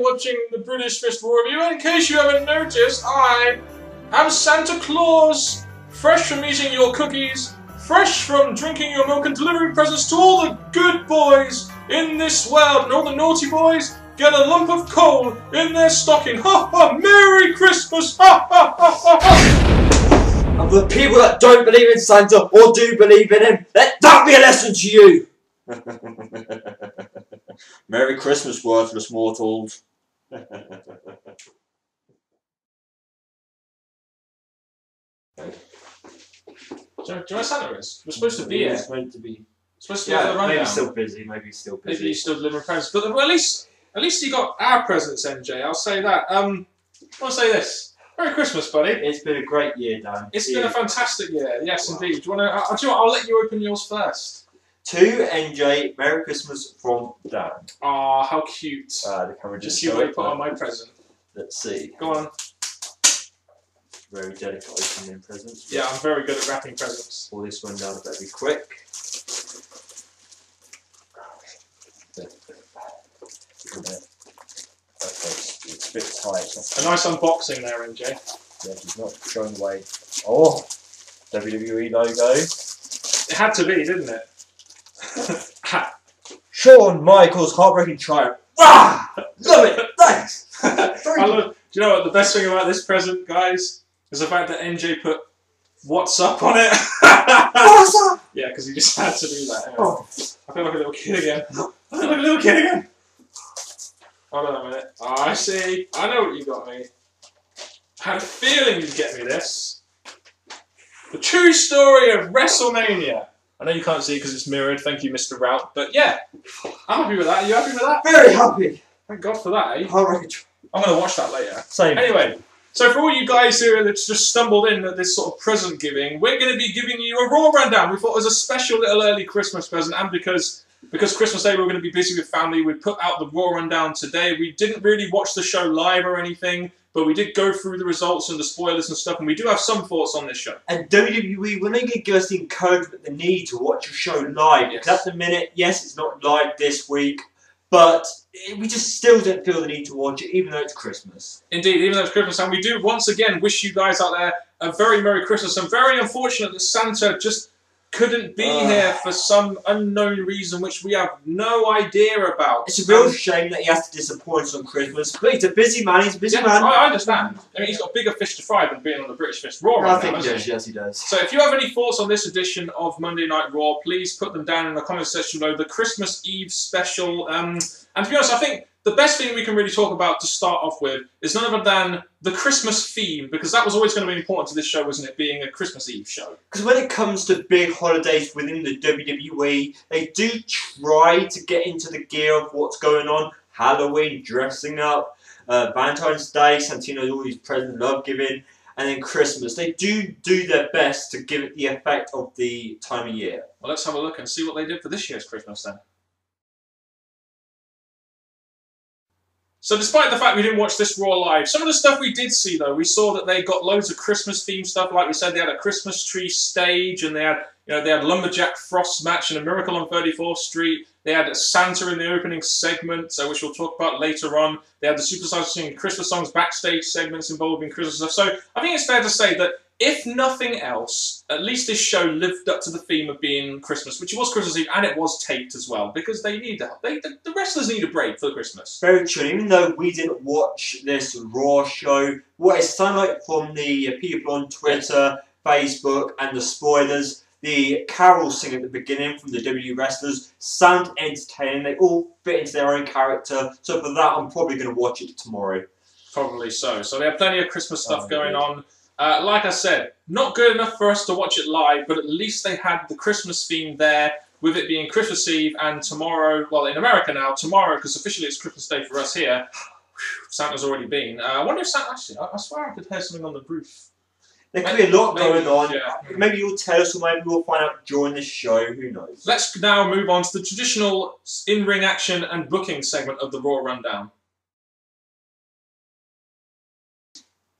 Watching the British Fist War review. In case you haven't noticed, I am Santa Claus, fresh from eating your cookies, fresh from drinking your milk and delivering presents to all the good boys in this world, and all the naughty boys get a lump of coal in their stocking. Ha ha! Merry Christmas! Ha ha ha ha ha! And for the people that don't believe in Santa or do believe in him, let that be a lesson to you! Merry Christmas, worthless mortals. Do you know where Santa is? We're supposed to be here. It's meant to be. Supposed to be the rundown. Maybe he's still busy. Maybe he's still busy. Maybe he's still delivering presents. But well, at least you got our presents, MJ. I'll say that. I want to say this. Merry Christmas, buddy. It's been a great year, Dan. It's been a fantastic year. Yes, indeed. Do you want to? Do you know what? I'll let you open yours first. To NJ, Merry Christmas from Dan. Ah, how cute. The camera just see what you put on my present. Let's see. Go on. Very delicate opening presents. Yeah, I'm very good at wrapping presents. Pull this one down a bit, be quick. Okay, it's a bit tight. A nice unboxing there, MJ. Yeah, he's not showing away. Oh, WWE logo. It had to be, didn't it? Shawn Michaels heartbreaking triumph. Wah! Love it. Thanks. Do you know what the best thing about this present, guys, is the fact that NJ put "What's up" on it. What's up? Yeah, because he just had to do that. Anyway. Oh. I feel like a little kid again. I feel like a little kid again. Hold on a minute. Oh, I see. I know what you got me. I had a feeling you'd get me this. The true story of WrestleMania. I know you can't see it because it's mirrored. Thank you, Mr. Rout. But yeah, I'm happy with that. Are you happy with that? Very happy. Thank God for that, eh? Heartbreaking. I'm going to watch that later. Same. Anyway, so for all you guys here that's just stumbled in at this sort of present giving, we're going to be giving you a Raw rundown. We thought it was a special little early Christmas present, and because Christmas Day we were going to be busy with family, we put out the Raw rundown today. We didn't really watch the show live or anything, but we did go through the results and the spoilers and stuff, and we do have some thoughts on this show. And WWE, when they give us the encouragement, the need to watch a show live, because at the minute, yes, it's not live this week, but we just still don't feel the need to watch it, even though it's Christmas. Indeed, even though it's Christmas, and we do once again wish you guys out there a very Merry Christmas. And very unfortunate that Santa just couldn't be here for some unknown reason, which we have no idea about. It's a real shame that he has to disappoint us on Christmas, but he's a busy man, he's a busy man. I understand. I mean, he's got bigger fish to fry than being on the British Fist Raw right now, hasn't he? Yes, he does. So if you have any thoughts on this edition of Monday Night Raw, please put them down in the comment section below. The Christmas Eve special. And to be honest, I think the best thing we can really talk about to start off with is none other than the Christmas theme, because that was always going to be important to this show, wasn't it, being a Christmas Eve show? Because when it comes to big holidays within the WWE, they do try to get into the gear of what's going on. Halloween, dressing up, Valentine's Day, Santino's always present, love giving, and then Christmas. They do their best to give it the effect of the time of year. Well, let's have a look and see what they did for this year's Christmas then. So despite the fact we didn't watch this Raw live, some of the stuff we did see though, we saw that they got loads of Christmas themed stuff. Like we said, they had a Christmas tree stage, and they had, they had Lumberjack Frost match and a Miracle on 34th Street. They had Santa in the opening segment, which we'll talk about later on. They had the Superstars singing Christmas songs backstage segments involving Christmas stuff. So I think it's fair to say that if nothing else, at least this show lived up to the theme of being Christmas, which it was Christmas Eve, and it was taped as well, because they need the wrestlers need a break for Christmas. Very true. Even though we didn't watch this Raw show, what it sounded like from the people on Twitter, Facebook, and the spoilers, the carol sing at the beginning from the WWE wrestlers sound entertaining. They all fit into their own character. So for that, I'm probably going to watch it tomorrow. Probably so. So they have plenty of Christmas stuff going on. Like I said, not good enough for us to watch it live, but at least they had the Christmas theme there, with it being Christmas Eve and tomorrow, well, in America now, tomorrow, because officially it's Christmas Day for us here. Santa's already been. I wonder if Santa, actually, I swear I could hear something on the roof. There could be a lot going on. Yeah. Maybe you'll tell us, or maybe we'll find out during the show. Who knows? Let's now move on to the traditional in-ring action and booking segment of the Raw Rundown.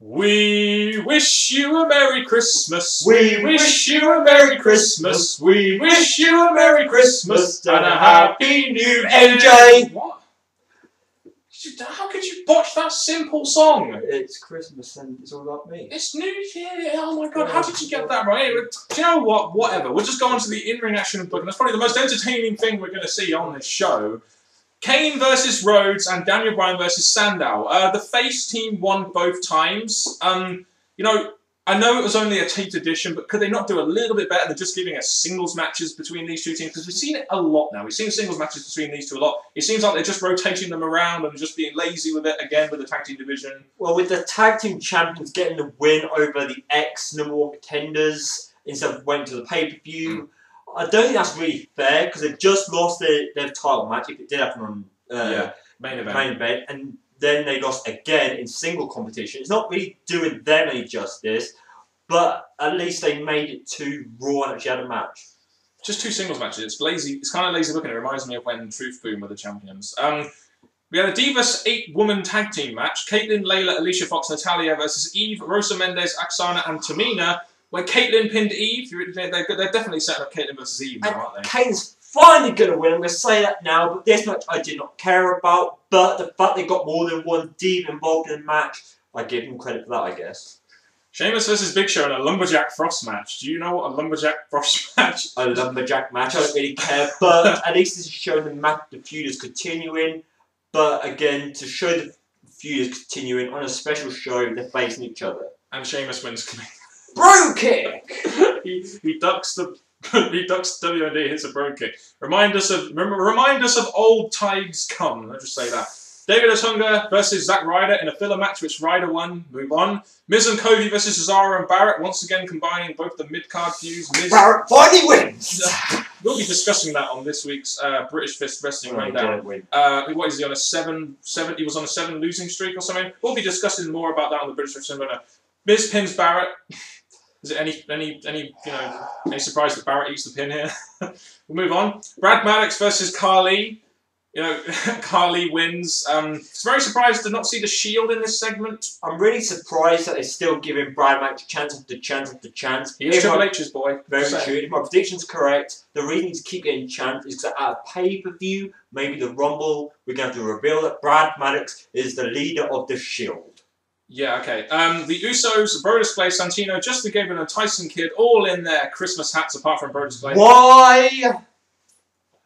We wish you a Merry Christmas. We wish you a Merry Christmas. We wish you a Merry Christmas and a Happy New Year. MJ! What? How could you botch that simple song? It's Christmas and it's all about me. It's New Year. Oh my God, how did you get that right? Anyway, do you know what? Whatever. We'll just go on to the in-ring action and booking. That's probably the most entertaining thing we're going to see on this show. Kane versus Rhodes and Daniel Bryan versus Sandow. The face team won both times. You know, I know it was only a taped edition, but could they not do a little bit better than just giving us singles matches between these two teams? Because we've seen it a lot now. We've seen singles matches between these two a lot. It seems like they're just rotating them around and just being lazy with it again with the tag team division. Well, with the tag team champions getting the win over the ex-number one contenders instead of waiting to the pay-per-view, I don't think that's really fair because they've just lost their title match, if it did happen on main event. And then they lost again in single competition. It's not really doing them any justice, but at least they made it to Raw and actually had a match. Just two singles matches. It's lazy. It's kind of lazy looking. It reminds me of when Truth Boom were the champions. We had a Divas 8-woman tag team match. Caitlyn, Layla, Alicia Fox, Natalya versus Eve, Rosa Mendes, Aksana, and Tamina. Where Caitlyn pinned Eve. They're definitely setting up Caitlyn versus Eve now, aren't they? Kane's finally going to win. I'm going to say that now, but this match I did not care about. But the fact they got more than one Diva involved in the match, I give them credit for that, I guess. Sheamus versus Big Show in a Lumberjack Frost match. Do you know what a Lumberjack Frost match? A Lumberjack match, I don't really care. But at least this is showing the feud is continuing. But again, to show the feud is continuing on a special show, they're facing each other. And Sheamus wins clean. Bro kick! he ducks the WND, hits a bro kick. Remind us of old tides come. I'll just say that. David Otunga versus Zack Ryder in a filler match, which Ryder won. Move on. Miz and Cody versus Cesaro and Barrett, once again combining both the mid-card feuds. Barrett finally wins! We'll be discussing that on this week's British Fist Wrestling Rundown. What is he on a 7? He was on a 7 losing streak or something. We'll be discussing more about that on the British Wrestling Rundown. Miz pins Barrett. Is it any surprise that Barrett eats the pin here? We'll move on. Brad Maddox versus Carly. You know, Carly wins. It's very surprised to not see the Shield in this segment. I'm really surprised that they're still giving Brad Maddox chance after chance after chance. He is Triple H's boy. Very true. If my prediction's correct, the reason to keep getting chance is because at a pay-per-view, maybe the Rumble, we're going to reveal that Brad Maddox is the leader of the Shield. Yeah, okay. The Usos, Brodus Clay, Santino, Justin Gabriel, and Tyson Kidd, all in their Christmas hats apart from Brodus Clay. Why?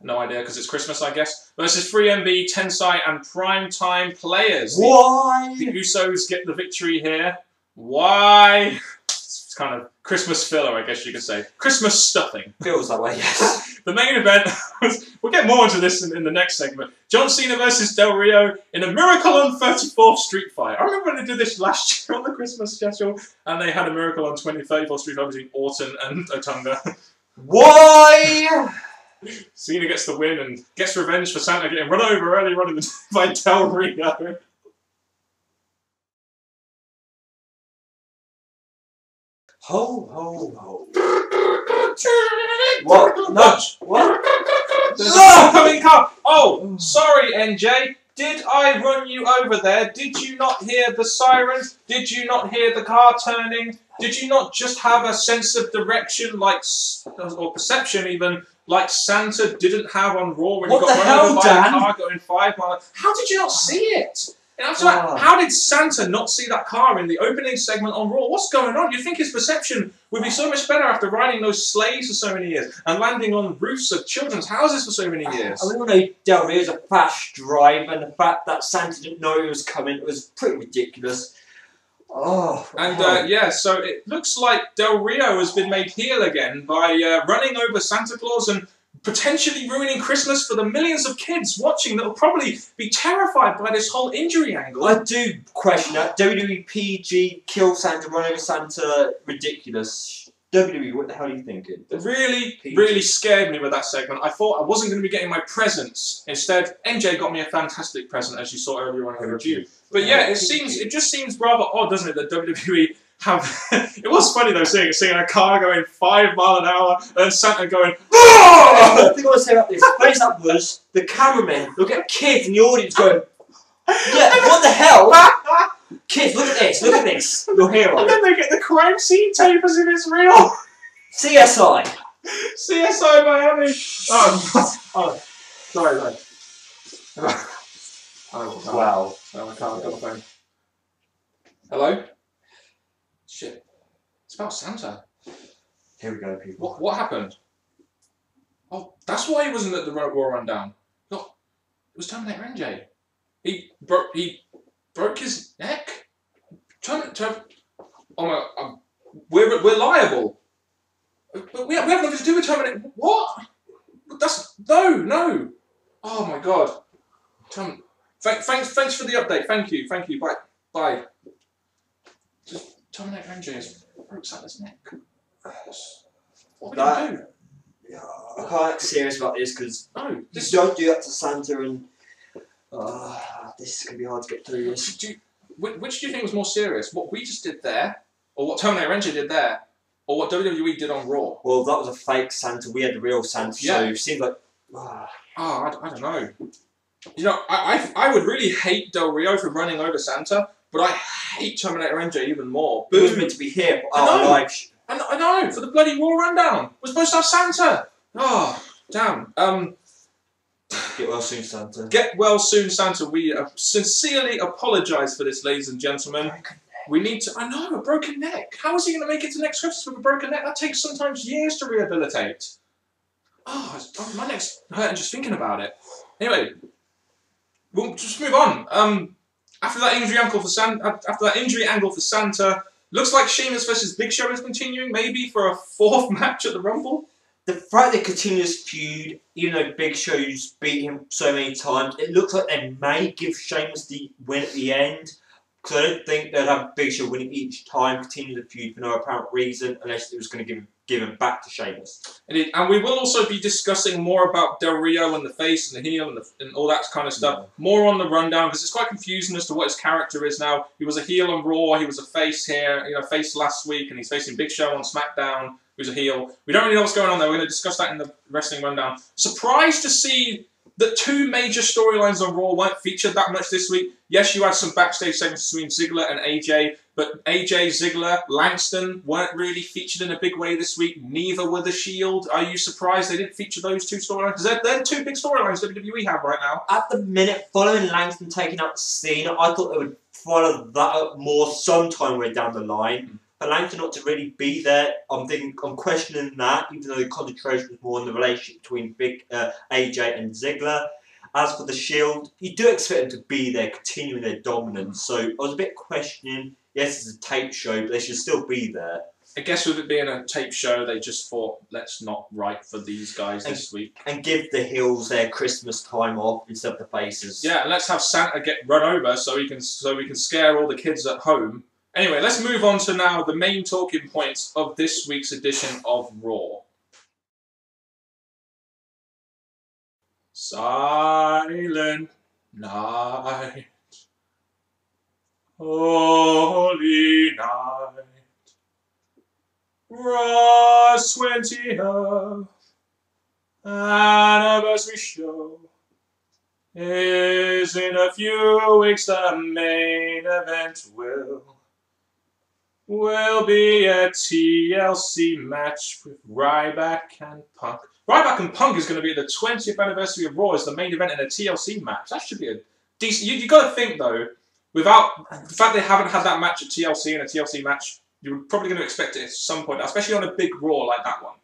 No idea, because it's Christmas, I guess. Versus 3MB, Tensai, and Primetime Players. Why? The Usos get the victory here. Why? It's kind of Christmas filler, I guess you could say. Christmas stuffing. Feels that way, yes. The main event was... We'll get more into this in the next segment. John Cena versus Del Rio in a Miracle on 34th Street fight. I remember when they did this last year on the Christmas special, and they had a Miracle on 34th Street fight between Orton and Otunga. Why? Cena gets the win and gets revenge for Santa getting run over early on in the by Del Rio. Ho, ho, ho. What? No. What? There's a coming car. Oh, sorry, NJ. Did I run you over there? Did you not hear the sirens? Did you not hear the car turning? Did you not just have a sense of direction, or perception even, like Santa didn't have on Raw when he got run over by a car going 5 miles? How did you not see it? How did Santa not see that car in the opening segment on Raw? What's going on? You'd think his perception would be so much better after riding those sleighs for so many years and landing on roofs of children's houses for so many years. I don't know Del Rio's a fast driver, and the fact that Santa didn't know he was coming was pretty ridiculous. Oh, and yeah, so it looks like Del Rio has been made heel again by running over Santa Claus and potentially ruining Christmas for the millions of kids watching that will probably be terrified by this whole injury angle. I do question that. WWE PG, kill Santa, run over Santa, ridiculous. WWE, what the hell are you thinking? It really scared me with that segment. I thought I wasn't going to be getting my presents. Instead, MJ got me a fantastic present, as you saw earlier on in the review. But yeah, it just seems rather odd, doesn't it, that WWE It was funny though, seeing a car going 5 miles an hour and Santa going. The thing I want to say about this, funny as that was, the cameramen look at kids in the audience going, yeah, what the hell? Kids, look at this, your hero. And then they get the crime scene tape as if it's real. CSI. CSI Miami. Oh, sorry. Oh, Wow. Oh, I can't. I've got the phone. Hello? Shit. It's about Santa. Here we go, people. What happened? Oh, that's why he wasn't at the Raw Rundown. Look, it was Terminator NJ. He broke his neck. Oh my! We're liable. But we have nothing to do with Terminator. What? That's no. Oh my God. Thanks for the update. Thank you. Bye. Just Terminator NJ has broke Santa's neck. What are we gonna do? I can't get serious about this because No, you don't do that to Santa, and this is gonna be hard to get through this. Which do you think was more serious? What we just did there, or what Terminator NJ did there, or what WWE did on Raw? Well, that was a fake Santa. We had the real Santa, so it seemed like. I don't know. You know, I would really hate Del Rio for running over Santa, but I hate Terminator NJ even more. He was meant to be here for our live. I know, for the bloody Raw Rundown. We're supposed to have Santa. Oh, damn. Get well soon, Santa. Get well soon, Santa. We sincerely apologise for this, ladies and gentlemen. We need to. I know, a broken neck. How is he going to make it to next Christmas with a broken neck? That takes sometimes years to rehabilitate. Oh, my neck's hurting just thinking about it. Anyway, we'll just move on. After that injury angle for Santa, looks like Sheamus versus Big Show is continuing, maybe for a 4th match at the Rumble. The fact they continue this feud, even though Big Show's beat him so many times, it looks like they may give Sheamus the win at the end. Because I don't think they'd have Big Show winning each time, continue the feud for no apparent reason, unless it was going to give him back to Sheamus. And we will also be discussing more about Del Rio and the face and the heel and all that kind of stuff. Yeah. More on the rundown, because it's quite confusing as to what his character is now. He was a heel on Raw, he was a face here, face last week, and he's facing Big Show on SmackDown, who's a heel. We don't really know what's going on there. We're going to discuss that in the wrestling rundown. Surprised to see that 2 major storylines on Raw weren't featured that much this week. Yes, you had some backstage segments between Ziggler and AJ, but AJ, Ziggler, Langston weren't really featured in a big way this week. Neither were The Shield. Are you surprised they didn't feature those 2 storylines? Because they're 2 big storylines WWE have right now. At the minute, following Langston taking out Cena, I thought they would follow that up more sometime way down the line. For Langston not to really be there, I'm questioning that, even though the concentration was more on the relationship between AJ and Ziggler. As for The Shield, you do expect them to be there, continuing their dominance. So I was a bit questioning. Yes, it's a tape show, but they should still be there. I guess with it being a tape show, they just thought, let's not write for these guys this week. And give the heels their Christmas time off instead of the faces. Yeah, and let's have Santa get run over so we can scare all the kids at home. Anyway, let's move on to now the main talking points of this week's edition of Raw. Silent night, holy night, Raw's 20th anniversary show is in a few weeks. The main event will be a TLC match with Ryback and Punk. Ryback and Punk is going to be at the 20th anniversary of Raw as the main event in a TLC match. That should be a decent... You got to think, though, without the fact they haven't had that match at TLC and a TLC match, you're probably going to expect it at some point, especially on a big Raw like that one.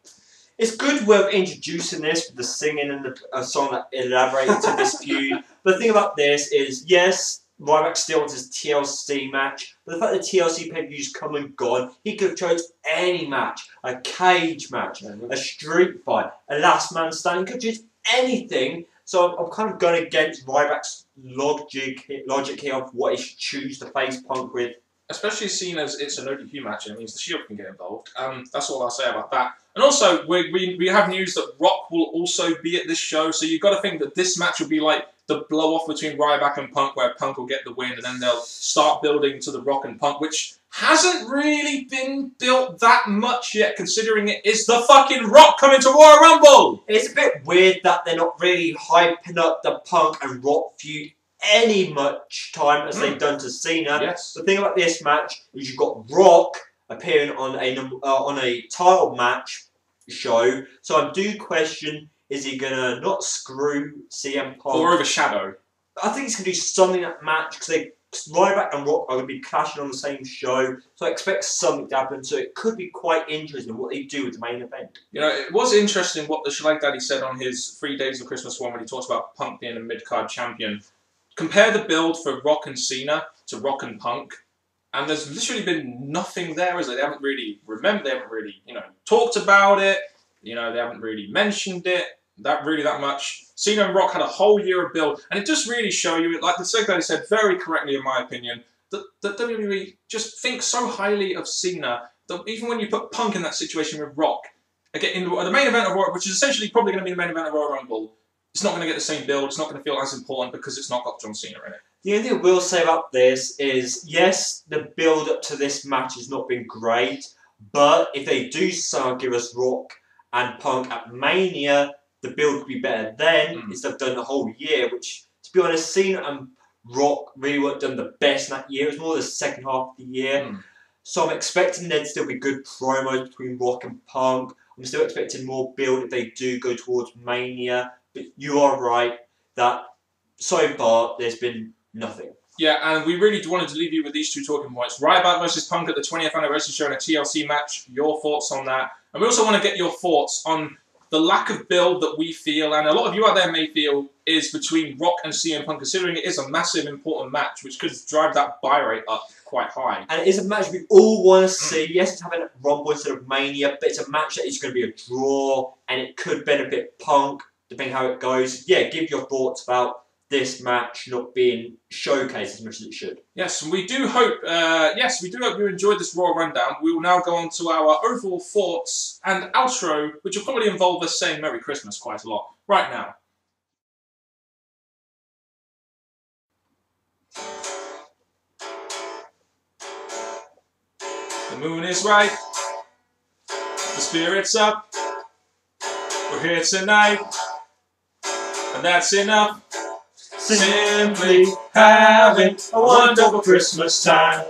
It's good we're introducing this with the singing and a song that elaborates to this feud. But the thing about this is, yes, Ryback still wants his TLC match, but the fact that TLC pay-per-views come and gone, he could have chose any match, a cage match, a street fight, a last man standing, he could choose anything. So I'm kind of going against Ryback's logic here of what he should choose to face Punk with. Especially seeing as it's an ODQ match, it means the Shield can get involved. That's all I'll say about that. And also, we have news that Rock will also be at this show, so you've got to think that this match will be like the blow off between Ryback and Punk, where Punk will get the win, and then they'll start building to the Rock and Punk, which hasn't really been built that much yet, considering it is the fucking Rock coming to Royal Rumble. It's a bit weird that they're not really hyping up the Punk and Rock feud any much time as they've done to Cena. Yes. The thing about this match is you've got Rock appearing on a title match show, so I do question, is he gonna not screw CM Punk or overshadow? I think he's gonna do something in that match because Ryback and Rock are gonna be clashing on the same show, so I expect something to happen. So it could be quite interesting what they do with the main event. You know, it was interesting what the Schlag Daddy said on his 3 Days of Christmas one when he talks about Punk being a mid-card champion. Compare the build for Rock and Cena to Rock and Punk, and there's literally been nothing there, is there? They haven't really talked about it. You know, they haven't really mentioned it that much. Cena and Rock had a whole year of build, and it does really show you, like the Schlag Daddy said very correctly in my opinion, that WWE just thinks so highly of Cena that even when you put Punk in that situation with Rock, again, in the main event of Royal, which is essentially probably going to be the main event of Royal Rumble, it's not going to get the same build, it's not going to feel as important because it's not got John Cena in it. The only thing I will say about this is, yes, the build-up to this match has not been great, but if they do somehow give us Rock and Punk at Mania, the build could be better then, instead of done the whole year, which, to be honest, Cena and Rock really weren't done the best in that year. It was more the second half of the year. So I'm expecting there to still be good promos between Rock and Punk. I'm still expecting more build if they do go towards Mania. But you are right that so far there's been nothing. Yeah, and we really wanted to leave you with these two talking points. Ryback versus Punk at the 20th anniversary show in a TLC match. Your thoughts on that. And we also want to get your thoughts on the lack of build that we feel, and a lot of you out there may feel, is between Rock and CM Punk, considering it is a massive, important match, which could drive that buy rate up quite high. And it is a match we all want to see. Yes, it's having a Rumble instead of Mania, but it's a match that is going to be a draw, and it could benefit Punk, depending how it goes. Yeah, give your thoughts about this match not being showcased as much as it should. Yes, we do hope. We do hope you enjoyed this Raw rundown. We will now go on to our overall thoughts and outro, which will probably involve us saying Merry Christmas quite a lot right now. The moon is right. The spirit's up. We're here tonight, and that's enough. Simply having a wonderful Christmas time.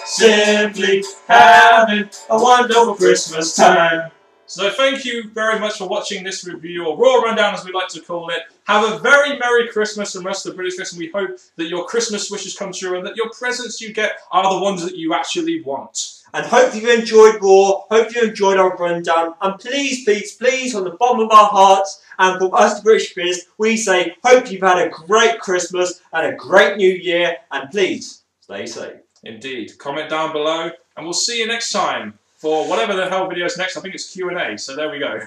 Simply having a wonderful Christmas time. So thank you very much for watching this review, or Raw Rundown as we like to call it. Have a very Merry Christmas from us, the British Christmas. We hope that your Christmas wishes come true and that your presents you get are the ones that you actually want. And hope you enjoyed Raw, hope you enjoyed our rundown, and please, please, please, from the bottom of our hearts, and from us, the British Biz, we say, hope you've had a great Christmas and a great New Year, and please, stay safe. Indeed. Comment down below, and we'll see you next time for whatever the hell video is next. I think it's Q&A, so there we go.